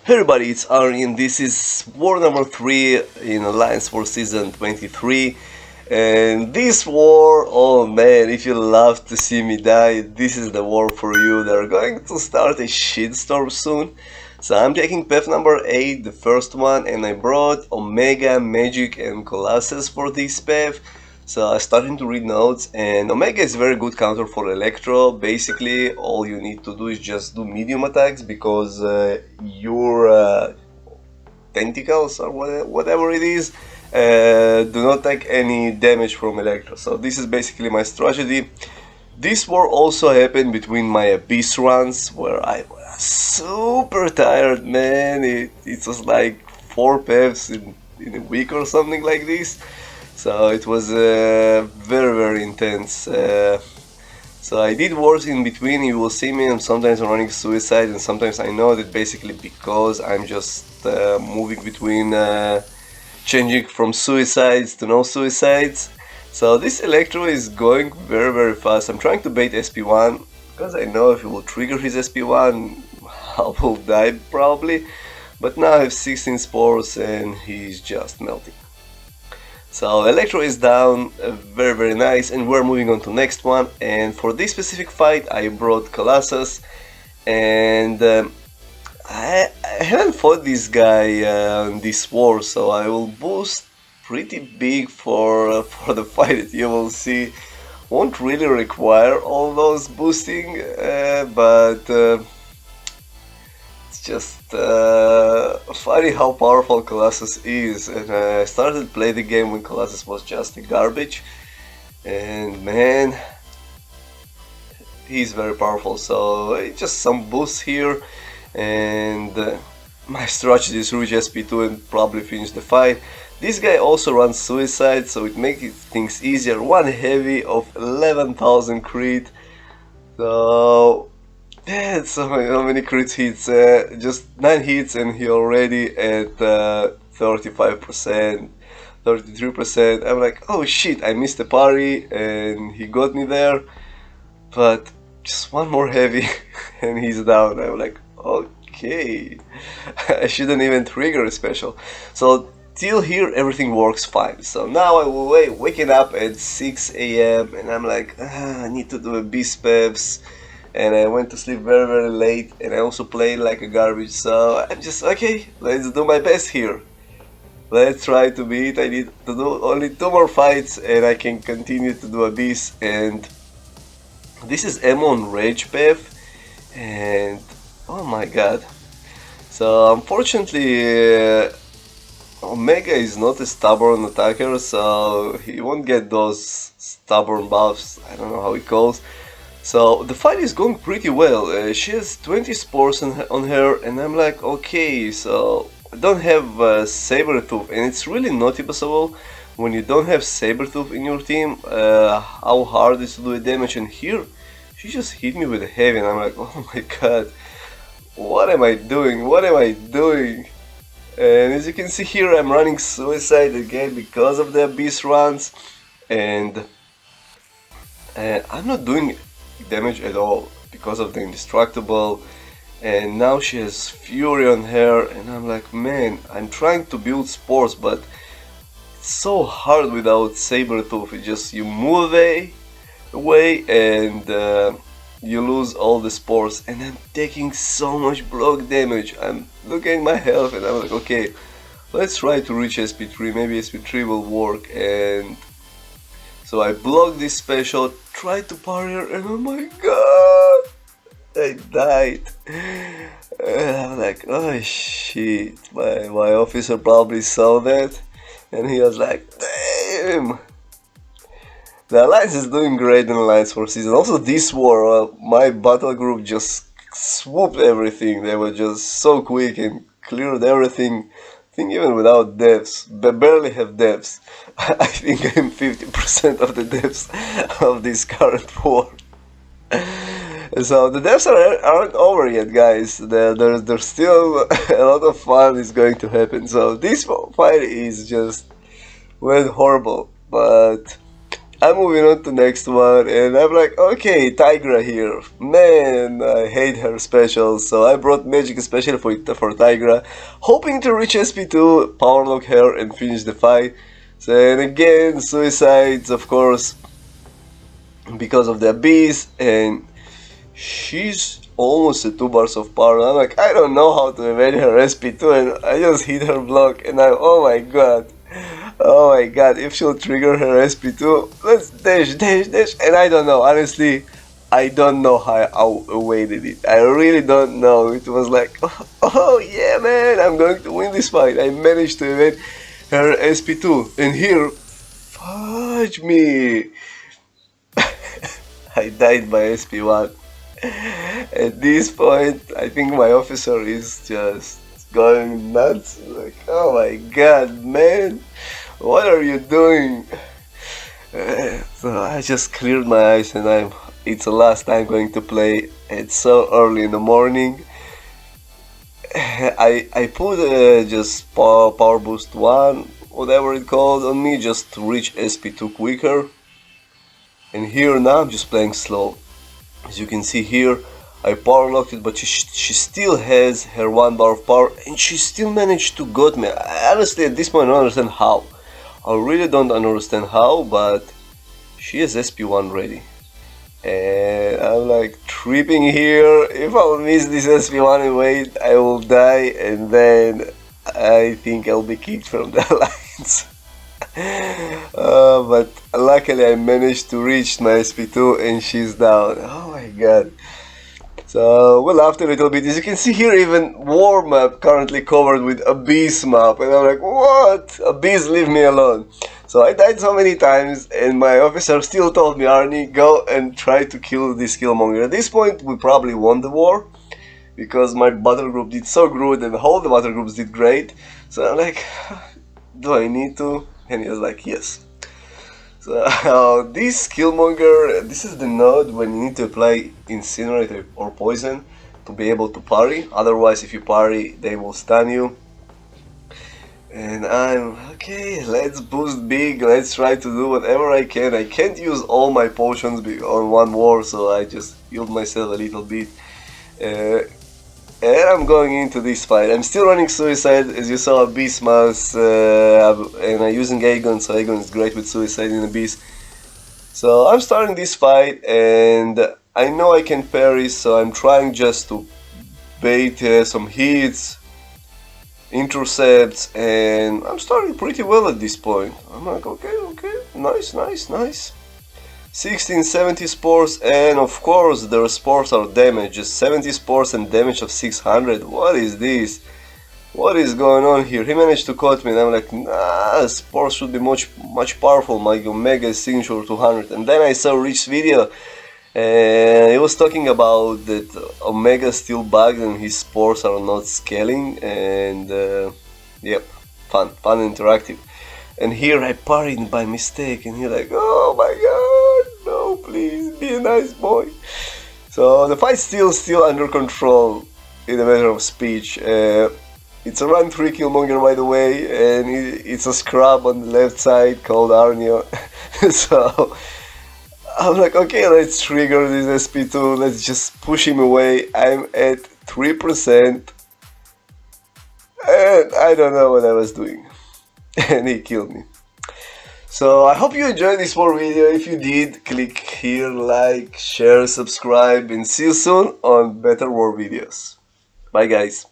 Hey everybody, it's Ari and this is war number 3 in Alliance for Season 23. And this war, oh man, if you love to see me die, this is the war for you. They're going to start a shitstorm soon. So I'm taking path number 8, the first one, and I brought Omega, Magic and Colossus for this path. So I started to read notes, and Omega is very good counter for Electro. Basically, all you need to do is just do medium attacks because your tentacles or whatever it is do not take any damage from Electro. So this is basically my strategy. This war also happened between my Abyss runs, where I was super tired, man. It was like 4 paths in a week or something like this. So it was very intense. So I did wars in between. You will see me. I'm sometimes running suicide, and sometimes I know that basically because I'm just moving between changing from suicides to no suicides. So this Electro is going very fast. I'm trying to bait SP1 because I know if he will trigger his SP1, I will die probably. But now I have 16 spores and he's just melting. So Electro is down, very nice, and we're moving on to next one. And for this specific fight I brought Colossus, and I haven't fought this guy in this war, so I will boost pretty big for the fight that you will see. Won't really require all those boosting, but it's just funny how powerful Colossus is. And I started to play the game when Colossus was just a garbage, and man, he's very powerful. So just some boosts here, and my strategy is reach SP2 and probably finish the fight. This guy also runs suicide, so it makes things easier. One heavy of 11,000 crit. So yeah, so how many crit hits? Just 9 hits and he already at 35%, 33%. I'm like, oh shit, I missed the parry and he got me there. But just one more heavy and he's down. I'm like, okay, I shouldn't even trigger a special. So till here everything works fine. So now I will waking up at 6 AM and I'm like, I need to do a beast paths. And I went to sleep very late, and I also played like a garbage, so I'm just, okay, let's do my best here. Let's try to beat. I need to do only 2 more fights and I can continue to do Abyss. And this is M1 Rage path, and oh my god. So unfortunately Omega is not a stubborn attacker, so he won't get those stubborn buffs, I don't know how it calls. So the fight is going pretty well. She has 20 spores on her, and I'm like, okay, so I don't have Sabertooth, and it's really noticeable when you don't have Sabertooth in your team how hard it is to do damage. And here she just hit me with a heavy, and I'm like, oh my god, what am I doing? What am I doing? And as you can see here, I'm running suicide again because of the Abyss runs, and I'm not doing damage at all because of the indestructible. And now she has fury on her, and I'm like, man, I'm trying to build spores, but it's so hard without Sabertooth. It just, you move away and you lose all the spores, and I'm taking so much block damage. I'm looking at my health and I'm like, okay, let's try to reach SP3, maybe SP3 will work. And so I blocked this special, tried to parry her, and oh my god, I died. And I'm like, oh shit, my officer probably saw that, and he was like, damn. The Alliance is doing great in Alliance for Season. Also this war, my battle group just swooped everything. They were just so quick and cleared everything. I think even without deaths, barely have deaths. I think I'm 50% of the deaths of this current war. So the deaths aren't over yet, guys. There's still a lot of fun is going to happen. So this fight is just went horrible, but I'm moving on to next one, and I'm like, okay, Tigra here. Man, I hate her specials, so I brought Magic Special for Tigra, hoping to reach SP2, powerlock her, and finish the fight. So, and again, suicides, of course, because of the Abyss, and she's almost at 2 bars of power. I'm like, I don't know how to evade her SP2, and I just hit her block, and I'm, oh my god. Oh my god, if she'll trigger her SP2, let's dash, dash, dash, and I don't know, honestly, I don't know how I evaded it. I really don't know. It was like, oh yeah man, I'm going to win this fight. I managed to evade her SP2, and here, fudge me. I died by SP1. At this point, I think my officer is just going nuts. Like, oh my god, man, what are you doing? So I just cleared my eyes, and it's the last time going to play. It's so early in the morning. I put just power boost 1, whatever it called, on me just to reach SP2 quicker. And here now I'm just playing slow. As you can see here, I power locked it, but she still has her 1 bar of power, and she still managed to got me. Honestly, at this point I don't understand how. I really don't understand how, but she has SP1 ready. And I'm like tripping here. If I will miss this SP1 and wait, I will die, and then I think I'll be kicked from the alliance. But luckily I managed to reach my SP2 and she's down. Oh my god. So we laughed a little bit. As you can see here, even war map currently covered with Abyss map, and I'm like, what? Abyss, leave me alone. So I died so many times, and my officer still told me, Arnie, go and try to kill this Killmonger. At this point we probably won the war, because my battle group did so good and all the battle groups did great. So I'm like, do I need to? And he was like, yes. So this Killmonger, this is the node when you need to apply Incinerate or Poison to be able to parry. Otherwise, if you parry, they will stun you. And I'm, okay, let's boost big, let's try to do whatever I can. I can't use all my potions on one war, so I just healed myself a little bit. And I'm going into this fight. I'm still running Suicide, as you saw, Abyss Mouse, and I'm using Aegon, so Aegon is great with Suicide in Abyss. So I'm starting this fight, and I know I can parry, so I'm trying just to bait some hits, intercepts, and I'm starting pretty well at this point. I'm like, okay, nice, nice, nice. 1670 spores, and of course their spores are damaged, just 70 spores and damage of 600. What is this? What is going on here? He managed to cut me, and I'm like, nah, spores should be much powerful. My Omega is signature 200. And then I saw Rich's video, and he was talking about that Omega is still bugged and his spores are not scaling, and yep, fun and interactive. And here I parried by mistake, and he's like, oh my god, no, please, be a nice boy. So the fight's still under control in a matter of speech. It's a run 3 Killmonger, by the way, and it's a scrub on the left side called Arnio. So I'm like, okay, let's trigger this SP2, let's just push him away. I'm at 3%, and I don't know what I was doing. And he killed me. So I hope you enjoyed this war video. If you did, click here, like, share, subscribe, and see you soon on better war videos. Bye guys.